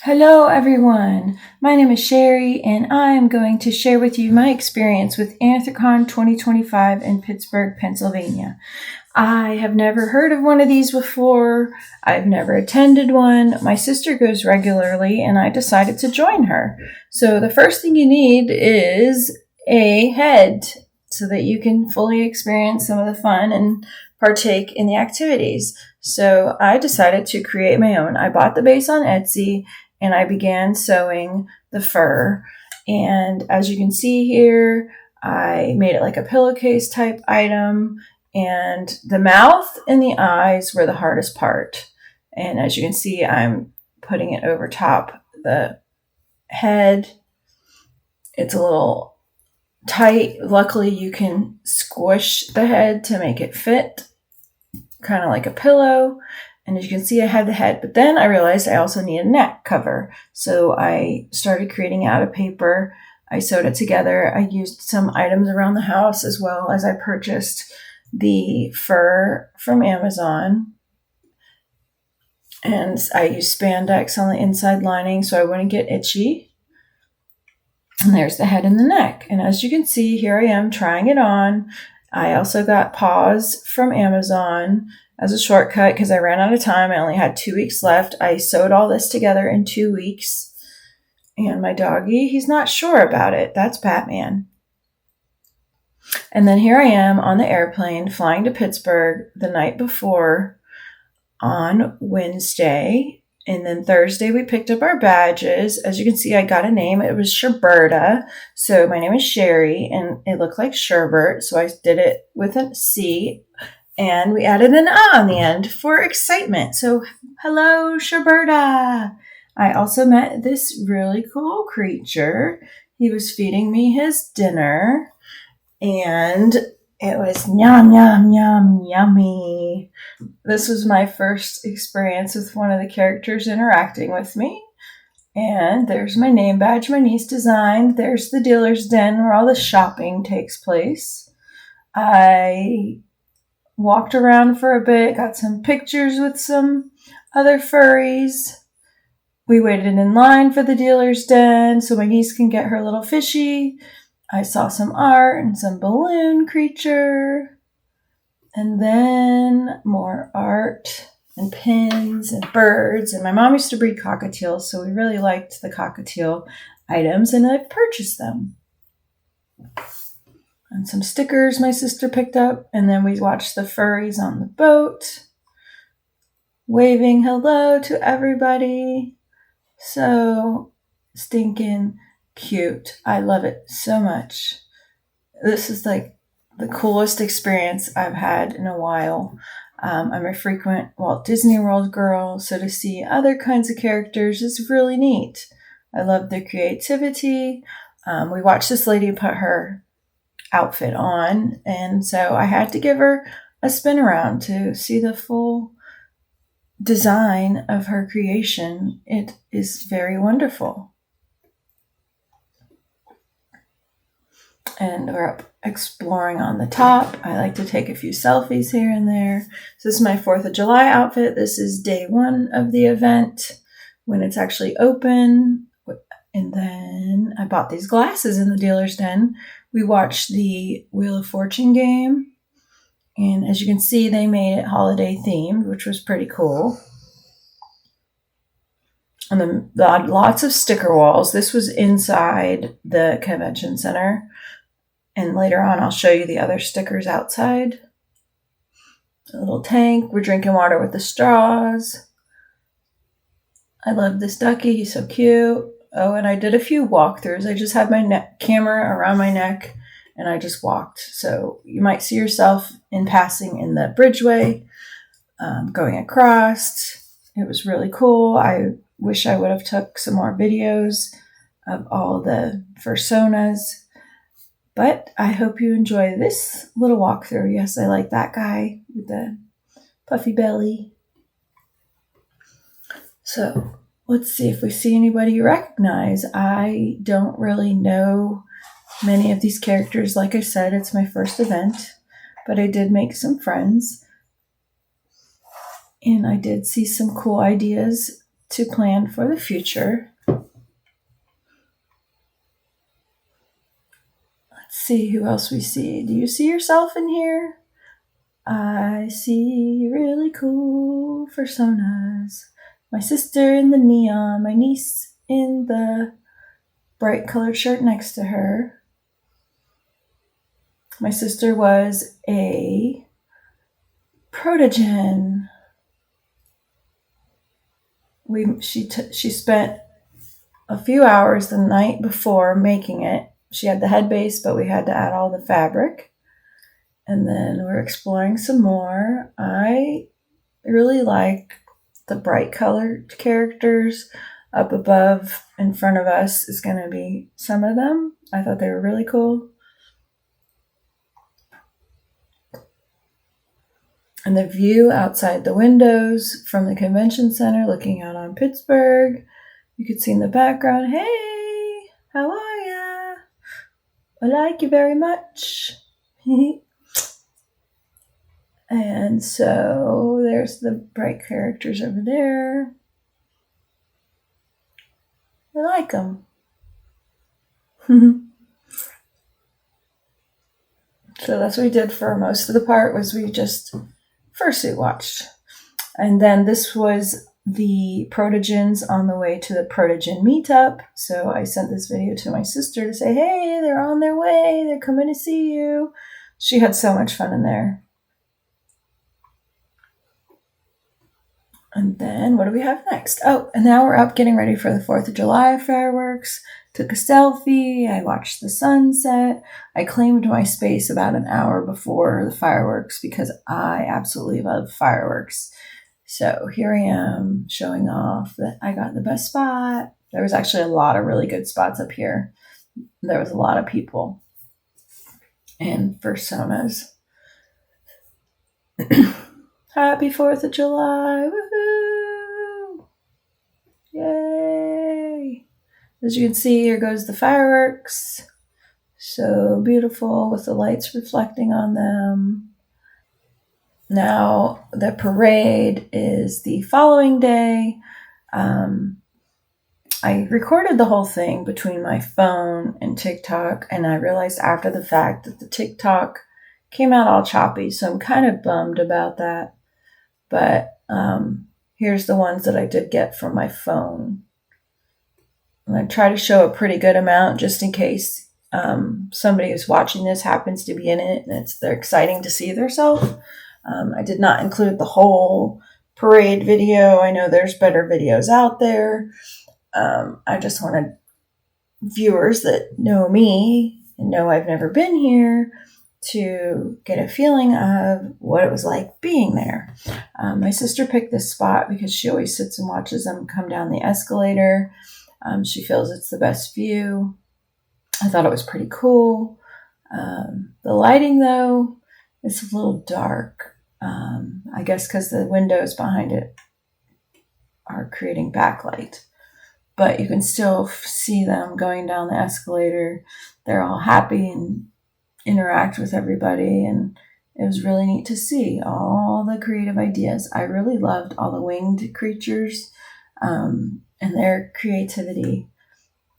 Hello everyone, my name is Cherie and I am going to share with you my experience with Anthrocon 2025 in Pittsburgh, Pennsylvania. I have never heard of one of these before. I've never attended one. My sister goes regularly and I decided to join her. So the first thing you need is a head so that you can fully experience some of the fun and partake in the activities. So I decided to create my own. I bought the base on Etsy and I began sewing the fur. And as you can see here, I made it like a pillowcase type item, and the mouth and the eyes were the hardest part. And as you can see, I'm putting it over top the head. It's a little tight. Luckily, you can squish the head to make it fit, kind of like a pillow. And as you can see, I had the head, but then I realized I also need a neck cover. So I started creating out of paper. I sewed it together. I used some items around the house as well as I purchased the fur from Amazon. And I used spandex on the inside lining so I wouldn't get itchy. And there's the head and the neck. And as you can see, here I am trying it on. I also got paws from Amazon as a shortcut because I ran out of time. I only had 2 weeks left. I sewed all this together in 2 weeks. And my doggy, he's not sure about it. That's Batman. And then here I am on the airplane flying to Pittsburgh the night before on Wednesday. And then Thursday we picked up our badges. As you can see, I got a name. It was Sherbert. So my name is Cherie and it looked like sherbet. So I did it with a C and we added an on the end for excitement. So hello, Sherbert. I also met this really cool creature. He was feeding me his dinner and it was yum, yum, yum, yummy. This was my first experience with one of the characters interacting with me. And there's my name badge my niece designed. There's the dealer's den where all the shopping takes place. I walked around for a bit, got some pictures with some other furries. We waited in line for the dealer's den so my niece can get her little fishy. I saw some art and some balloon creature. And then more art and pins and birds. And my mom used to breed cockatiels, so we really liked the cockatiel items, and I purchased them. And some stickers my sister picked up. And then we watched the furries on the boat, waving hello to everybody. So stinking cute. I love it so much. This is like the coolest experience I've had in a while. I'm a frequent Walt Disney World girl, so to see other kinds of characters is really neat. I love the creativity. We watched this lady put her outfit on, and so I had to give her a spin around to see the full design of her creation. It is very wonderful. And we're up exploring on the top. I like to take a few selfies here and there. So this is my 4th of July outfit. This is day 1 of the event when it's actually open. And then I bought these glasses in the dealer's den. We watched the Wheel of Fortune game. And as you can see, they made it holiday themed, which was pretty cool. And then lots of sticker walls. This was inside the convention center. And later on, I'll show you the other stickers outside. A little tank. We're drinking water with the straws. I love this ducky. He's so cute. Oh, and I did a few walkthroughs. I just had my camera around my neck and I just walked. So you might see yourself in passing in the bridgeway, going across. It was really cool. I wish I would have took some more videos of all the fursonas. But I hope you enjoy this little walkthrough. Yes, I like that guy with the puffy belly. So let's see if we see anybody you recognize. I don't really know many of these characters. Like I said, it's my first event, but I did make some friends. And I did see some cool ideas to plan for the future. Let's see who else we see. Do you see yourself in here? I see really cool personas. My sister in the neon, my niece in the bright colored shirt next to her. My sister was a protogen. She spent a few hours the night before making it. She had the head base, but we had to add all the fabric. And then we're exploring some more. I really like the bright colored characters. Up above in front of us is going to be some of them. I thought they were really cool. And the view outside the windows from the convention center looking out on Pittsburgh. You could see in the background, hey, how are ya? I like you very much. And so there's the bright characters over there. I like them. So that's what we did for most of the part, was we just fursuit watched. And then this was the protogens on the way to the protogen meetup. So I sent this video to my sister to say, hey, they're on their way. They're coming to see you. She had so much fun in there. And then what do we have next? Oh, and now we're up getting ready for the 4th of July fireworks. Took a selfie. I watched the sunset. I claimed my space about an hour before the fireworks because I absolutely love fireworks. So here I am showing off that I got the best spot. There was actually a lot of really good spots up here. There was a lot of people and personas. Happy 4th of July. Woohoo! Yay! As you can see, here goes the fireworks. So beautiful with the lights reflecting on them. Now, the parade is the following day. I recorded the whole thing between my phone and TikTok, and I realized after the fact that the TikTok came out all choppy, so I'm kind of bummed about that. But here's the ones that I did get from my phone. I'm going to try to show a pretty good amount just in case somebody who's watching this happens to be in it and they're exciting to see themselves. I did not include the whole parade video. I know there's better videos out there. I just wanted viewers that know me and know I've never been here to get a feeling of what it was like being there. My sister picked this spot because she always sits and watches them come down the escalator. She feels it's the best view. I thought it was pretty cool. The lighting, though, is a little dark. I guess because the windows behind it are creating backlight. But you can still see them going down the escalator. They're all happy and interact with everybody. And it was really neat to see all the creative ideas. I really loved all the winged creatures and their creativity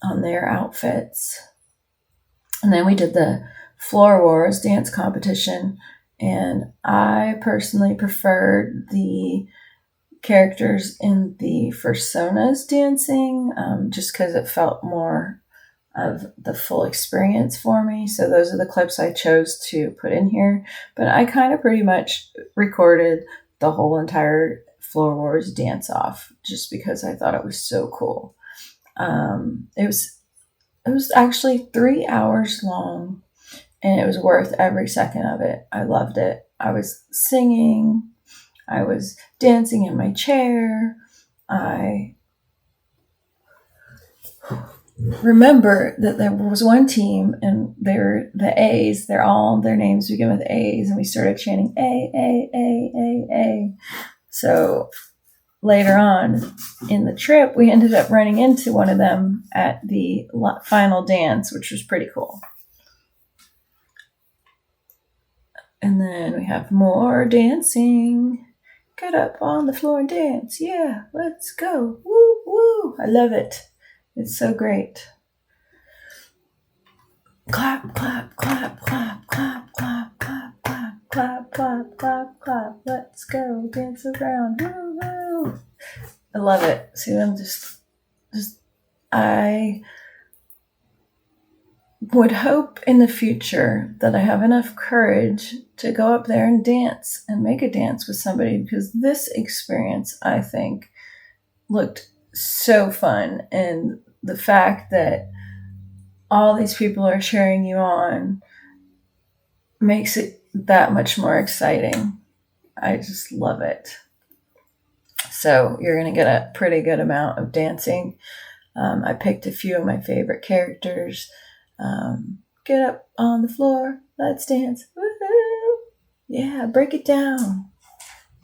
on their outfits. And then we did the Floor Wars dance competition. And I personally preferred the characters in the personas dancing just because it felt more of the full experience for me. So those are the clips I chose to put in here. But I kind of pretty much recorded the whole entire Floor Wars dance off just because I thought it was so cool. It was actually 3 hours long and it was worth every second of it. I loved it. I was singing. I was dancing in my chair. I remember that there was one team and they're the A's. Their names begin with A's, and we started chanting A, A, A, A, A. So later on in the trip, we ended up running into one of them at the final dance, which was pretty cool. And then we have more dancing. Get up on the floor and dance. Yeah, let's go. Woo, woo. I love it. It's so great. Clap, clap, clap, clap, clap, clap, clap, clap, clap, clap, clap, clap. Let's go dance around. Woo, woo. I love it. See, I would hope in the future that I have enough courage to go up there and dance and make a dance with somebody, because this experience, I think, looked so fun. And the fact that all these people are cheering you on makes it that much more exciting. I just love it. So you're going to get a pretty good amount of dancing. I picked a few of my favorite characters. Get up on the floor. Let's dance. Woohoo! Yeah, break it down.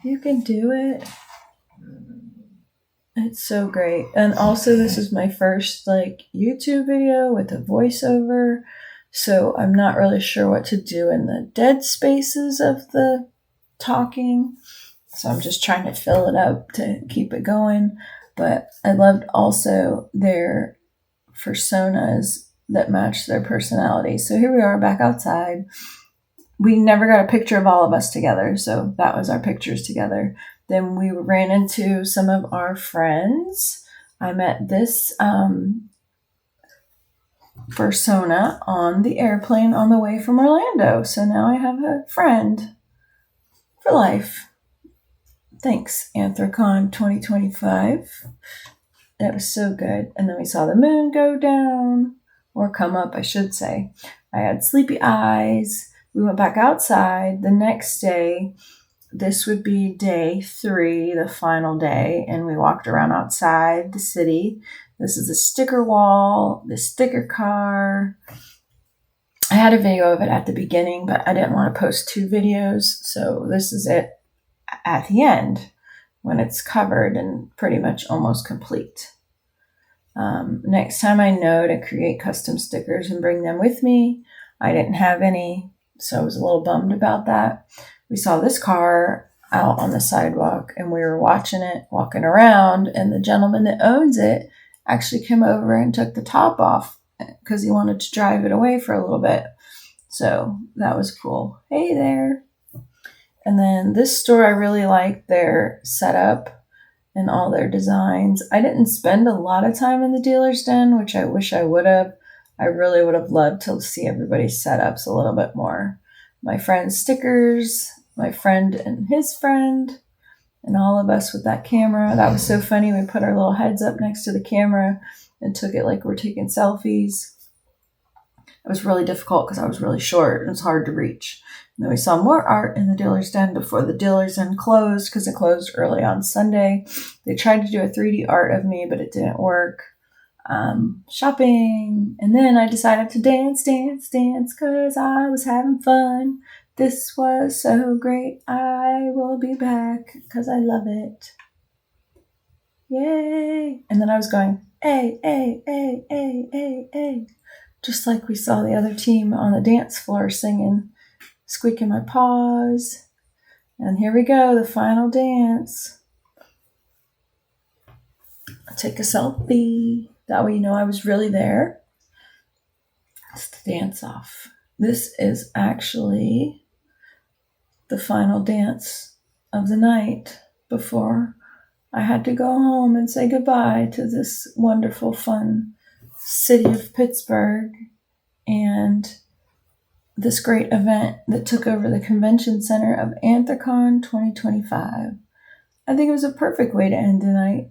You can do it. It's so great. And also, this is my first YouTube video with a voiceover. So I'm not really sure what to do in the dead spaces of the talking. So I'm just trying to fill it up to keep it going. But I loved also their personas that match their personality. So here we are back outside. We never got a picture of all of us together, so that was our pictures together. Then we ran into some of our friends. I met this persona on the airplane on the way from Orlando. So now I have a friend for life. Thanks, Anthrocon 2025. That was so good. And then we saw the moon go down. Or come up, I should say. I had sleepy eyes. We went back outside. The next day, this would be day 3, the final day, and we walked around outside the city. This is the sticker wall, the sticker car. I had a video of it at the beginning, but I didn't want to post 2 videos, so this is it at the end when it's covered and pretty much almost complete. Next time I know to create custom stickers and bring them with me. I didn't have any, so I was a little bummed about that. We saw this car out on the sidewalk and we were watching it, walking around, and the gentleman that owns it actually came over and took the top off because he wanted to drive it away for a little bit. So that was cool. Hey there. And then this store, I really liked their setup and all their designs. I didn't spend a lot of time in the dealer's den, which I wish I would have. I really would have loved to see everybody's setups a little bit more. My friend's stickers, my friend and his friend, and all of us with that camera. That was so funny. We put our little heads up next to the camera and took it like we're taking selfies. It was really difficult because I was really short and it was hard to reach. And then we saw more art in the dealer's den before the dealer's den closed because it closed early on Sunday. They tried to do a 3D art of me, but it didn't work. Shopping. And then I decided to dance because I was having fun. This was so great. I will be back because I love it. Yay. And then I was going, hey, hey, hey, hey, hey, hey. Just like we saw the other team on the dance floor singing, squeaking my paws. And here we go, the final dance. I'll take a selfie. That way you know I was really there. It's the dance off. This is actually the final dance of the night before I had to go home and say goodbye to this wonderful, fun city of Pittsburgh and this great event that took over the convention center of Anthrocon 2025. I think it was a perfect way to end the night.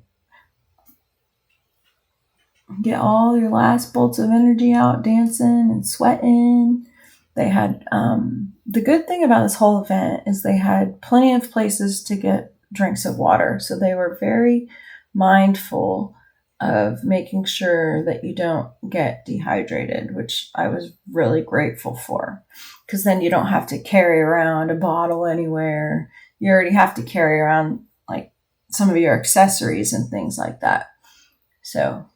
Get all your last bolts of energy out dancing and sweating. They had, the good thing about this whole event is they had plenty of places to get drinks of water. So they were very mindful of making sure that you don't get dehydrated, which I was really grateful for, because then you don't have to carry around a bottle anywhere. You already have to carry around like some of your accessories and things like that. So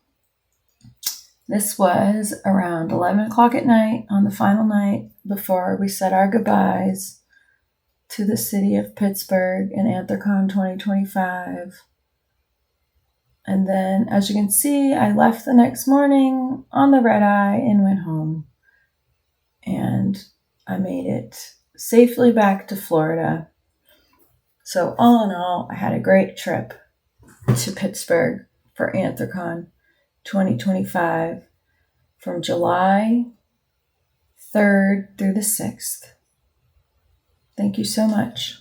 this was around 11 o'clock at night on the final night before we said our goodbyes. to the city of Pittsburgh in Anthrocon 2025. And then, as you can see, I left the next morning on the red eye and went home. And I made it safely back to Florida. So all in all, I had a great trip to Pittsburgh for Anthrocon 2025 from July 3rd through the 6th. Thank you so much.